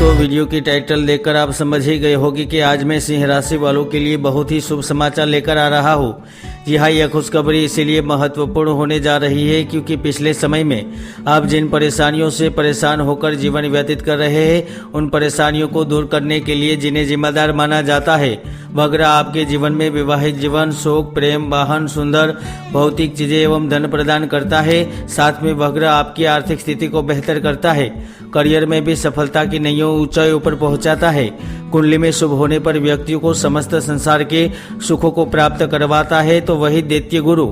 दोस्तों, वीडियो की टाइटल देखकर आप समझ ही गए होंगे कि आज मैं सिंह राशि वालों के लिए बहुत ही शुभ समाचार लेकर आ रहा हूँ। जी हाँ, यह खुशखबरी इसीलिए महत्वपूर्ण होने जा रही है क्योंकि पिछले समय में आप जिन परेशानियों से परेशान होकर जीवन व्यतीत कर रहे हैं, उन परेशानियों को दूर करने के लिए जिन्हें जिम्मेदार माना जाता है, वह ग्रह आपके जीवन में वैवाहिक जीवन, सुख, प्रेम, वाहन, सुंदर भौतिक चीजें एवं धन प्रदान करता है। साथ में वह ग्रह आपकी आर्थिक स्थिति को बेहतर करता है, करियर में भी सफलता की नई ऊंचाइयों पर पहुंचाता है। कुंडली में शुभ होने पर व्यक्तियों को समस्त संसार के सुखों को प्राप्त करवाता है। तो वही दैत्य गुरु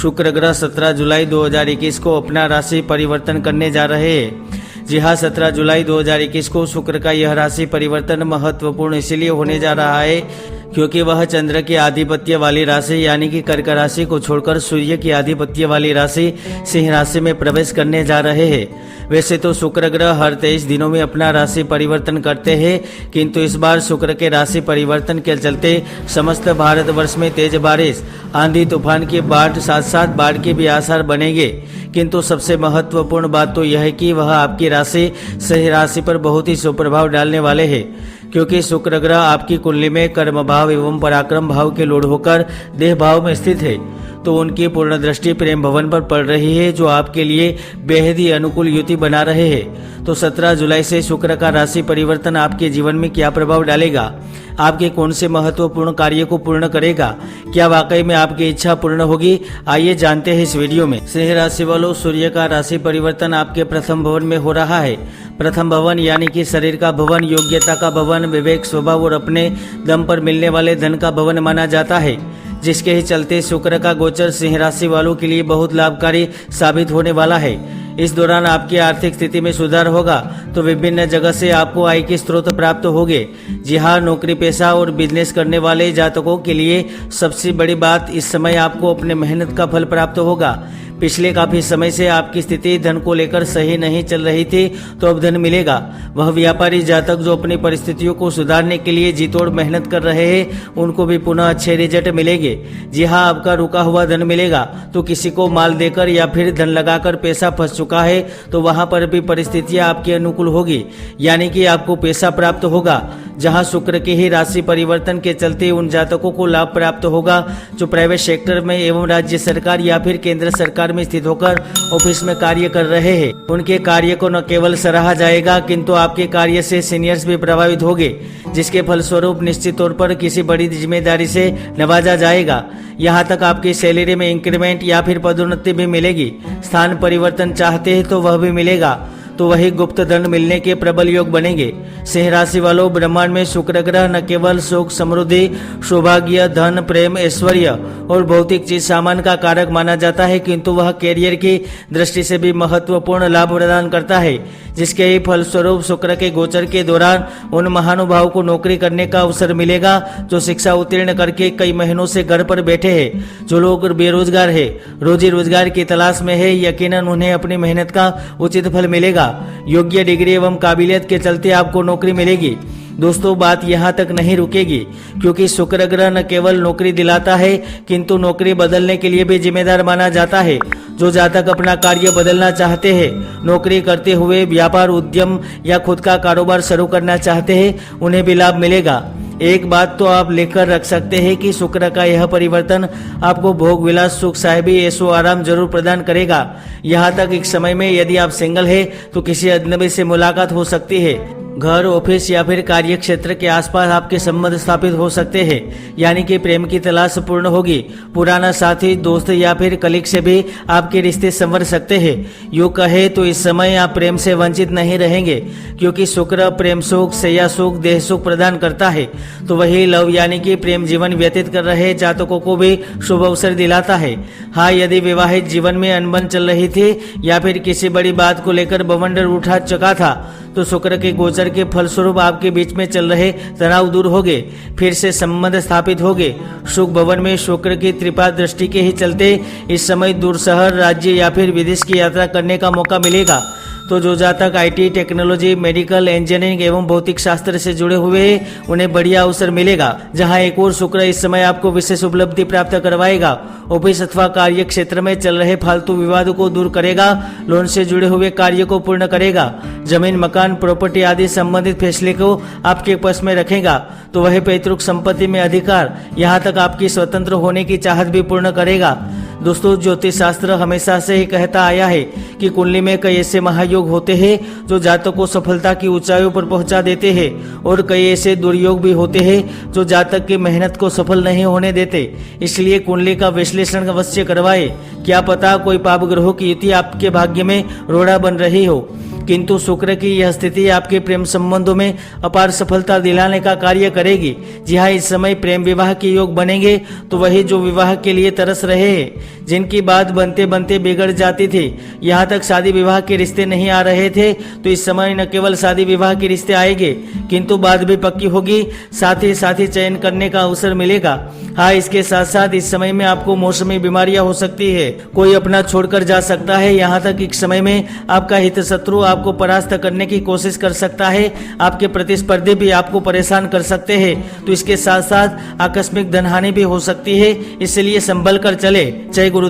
शुक्र ग्रह 17 जुलाई 2021 को अपना राशि परिवर्तन करने जा रहे हैं। जी हाँ, 17 जुलाई 2021 को शुक्र का यह राशि परिवर्तन महत्वपूर्ण इसलिए होने जा रहा है क्योंकि वह चंद्र की आधिपत्य वाली राशि यानी कि कर्क राशि को छोड़कर सूर्य की आधिपत्य वाली राशि सिंह राशि में प्रवेश करने जा रहे हैं। वैसे तो शुक्र ग्रह हर 23 दिनों में अपना राशि परिवर्तन करते हैं, किंतु इस बार शुक्र के राशि परिवर्तन के चलते समस्त भारतवर्ष में तेज बारिश, आंधी तूफान की बाढ़, साथ साथ बाढ़ के भी आसार बनेंगे। किंतु सबसे महत्वपूर्ण बात तो यह है कि वह आपकी राशि सिंह राशि पर बहुत ही सुप्रभाव डालने वाले हैं क्योंकि शुक्र ग्रह आपकी कुंडली में कर्म भाव एवं पराक्रम भाव के लोड होकर देह भाव में स्थित है। तो उनकी पूर्ण दृष्टि प्रेम भवन पर पड़ रही है जो आपके लिए बेहद ही अनुकूल युति बना रहे हैं। तो 17 जुलाई से शुक्र का राशि परिवर्तन आपके जीवन में क्या प्रभाव डालेगा, आपके कौन से महत्वपूर्ण कार्य को पूर्ण करेगा, क्या वाकई में आपकी इच्छा पूर्ण होगी, आइए जानते हैं इस वीडियो में। सिंह राशि वालों, सूर्य का राशि परिवर्तन आपके प्रथम भवन में हो रहा है। प्रथम भवन यानी कि शरीर का भवन, योग्यता का भवन, विवेक, स्वभाव और अपने दम पर मिलने वाले धन का भवन माना जाता है, जिसके ही चलते शुक्र का गोचर सिंह राशि वालों के लिए बहुत लाभकारी साबित होने वाला है। इस दौरान आपकी आर्थिक स्थिति में सुधार होगा तो विभिन्न जगह से आपको आय के स्रोत प्राप्त होंगे। जी हाँ, नौकरी पेशा और बिजनेस करने वाले जातकों के लिए सबसे बड़ी बात, इस समय आपको अपने मेहनत का फल प्राप्त होगा। पिछले काफी समय से आपकी स्थिति धन को लेकर सही नहीं चल रही थी, तो अब धन मिलेगा। वह व्यापारी जातक जो अपनी परिस्थितियों को सुधारने के लिए जी तोड़ मेहनत कर रहे हैं, उनको भी पुनः अच्छे रिजल्ट मिलेंगे। जी हाँ, आपका रुका हुआ धन मिलेगा। तो किसी को माल देकर या फिर धन लगाकर पैसा फंस चुका है तो वहां पर भी परिस्थितियां आपके अनुकूल होगी, यानी कि आपको पैसा प्राप्त होगा। जहां शुक्र के ही राशि परिवर्तन के चलते उन जातकों को लाभ प्राप्त होगा जो प्राइवेट सेक्टर में एवं राज्य सरकार या फिर केंद्र सरकार में स्थित होकर ऑफिस में कार्य कर रहे हैं। उनके कार्य को न केवल सराहा जाएगा किंतु आपके कार्य से सीनियर्स भी प्रभावित होंगे, जिसके फलस्वरूप निश्चित तौर पर किसी बड़ी जिम्मेदारी से नवाजा जाएगा। यहाँ तक आपकी सैलरी में इंक्रीमेंट या फिर पदोन्नति भी मिलेगी। स्थान परिवर्तन चाहते हैं तो वह भी मिलेगा। तो वही गुप्त धन मिलने के प्रबल योग बनेंगे। सिंह राशि वालों, ब्रह्मांड में शुक्र ग्रह न केवल सुख, समृद्धि, सौभाग्य, धन, प्रेम, ऐश्वर्य और भौतिक चीज सामान का कारक माना जाता है, किंतु वह कैरियर की दृष्टि से भी महत्वपूर्ण लाभ प्रदान करता है, जिसके ही फलस्वरूप शुक्र के गोचर के दौरान उन महानुभाव को नौकरी करने का अवसर मिलेगा जो शिक्षा उत्तीर्ण करके कई महीनों से घर पर बैठे हैं। जो लोग बेरोजगार है, रोजी रोजगार की तलाश में है, यकीनन उन्हें अपनी मेहनत का उचित फल मिलेगा। योग्य डिग्री एवं काबिलियत के चलते आपको नौकरी मिलेगी। दोस्तों, बात यहाँ तक नहीं रुकेगी क्योंकि शुक्र ग्रह न केवल नौकरी दिलाता है किंतु नौकरी बदलने के लिए भी जिम्मेदार माना जाता है। जो जातक अपना कार्य बदलना चाहते हैं, नौकरी करते हुए व्यापार, उद्यम या खुद का कारोबार शुरू करना चाहते हैं, उन्हें भी लाभ मिलेगा। एक बात तो आप लेकर रख सकते हैं कि शुक्र का यह परिवर्तन आपको भोग विलास, सुख, साहिबी, ऐशो आराम जरूर प्रदान करेगा। यहाँ तक एक समय में यदि आप सिंगल है तो किसी अजनबी से मुलाकात हो सकती है। घर, ऑफिस या फिर कार्य क्षेत्र के आसपास आपके संबंध स्थापित हो सकते हैं, यानी कि प्रेम की तलाश पूर्ण होगी। पुराना साथी, दोस्त या फिर कलीग से भी आपके रिश्ते संवर सकते हैं। यूं कहे तो इस समय आप प्रेम से वंचित नहीं रहेंगे क्योंकि शुक्र प्रेम सुख, शैया सुख, देह सुख प्रदान करता है। तो वही लव यानी कि प्रेम जीवन व्यतीत कर रहे जातकों को भी शुभ अवसर दिलाता है। हाँ, यदि विवाहित जीवन में अनबन चल रही थी या फिर किसी बड़ी बात को लेकर बवंडर उठा चुका था तो शुक्र के गोचर के फलस्वरूप आपके बीच में चल रहे तनाव दूर होंगे, फिर से संबंध स्थापित होंगे। सुख भवन में शुक्र की त्रिपा दृष्टि के ही चलते इस समय दूर शहर, राज्य या फिर विदेश की यात्रा करने का मौका मिलेगा। तो जो जातक आईटी, टेक्नोलॉजी, मेडिकल, इंजीनियरिंग एवं भौतिक शास्त्र से जुड़े हुए हैं उन्हें बढ़िया अवसर मिलेगा। जहां एक और शुक्र इस समय आपको विशेष उपलब्धि प्राप्त करवाएगा। ऑफिस अथवा कार्य क्षेत्र में चल रहे फालतू विवादों को दूर करेगा। लोन से जुड़े हुए कार्य को पूर्ण करेगा। जमीन, मकान, प्रॉपर्टी आदि संबंधित फैसले को आपके पक्ष में रखेगा तो वह पैतृक संपत्ति में अधिकार, यहाँ तक आपकी स्वतंत्र होने की चाहत भी पूर्ण करेगा। दोस्तों, ज्योतिष शास्त्र हमेशा से ही कहता आया है कि कुंडली में कई ऐसे महायोग होते हैं जो जातक को सफलता की ऊंचाइयों पर पहुंचा देते हैं और कई ऐसे दुर्योग भी होते हैं जो जातक की मेहनत को सफल नहीं होने देते। इसलिए कुंडली का विश्लेषण अवश्य करवाए। क्या पता कोई पाप ग्रहों की युति आपके भाग्य में रोड़ा बन रही हो, किंतु शुक्र की यह स्थिति आपके प्रेम संबंधों में अपार सफलता दिलाने का कार्य करेगी। जी हाँ, इस समय प्रेम विवाह के योग बनेंगे तो वही जो विवाह के लिए तरस रहे हैं, जिनकी बात बनते बनते बिगड़ जाती थी, यहाँ तक शादी विवाह के रिश्ते नहीं आ रहे थे, तो इस समय न केवल शादी विवाह के रिश्ते आएंगे किंतु बात भी पक्की होगी। साथ ही चयन करने का अवसर मिलेगा। हाँ, इसके साथ साथ इस समय में आपको मौसमी बीमारियां हो सकती है, कोई अपना छोड़कर जा सकता है। यहाँ तक इस समय में आपका हित शत्रु आपको परास्त करने की कोशिश कर सकता है। आपके प्रतिस्पर्धी भी आपको परेशान कर सकते हैं। तो इसके साथ साथ आकस्मिक धनहानि भी हो सकती है, इसलिए संभल कर चले। जय गुरुदत्त।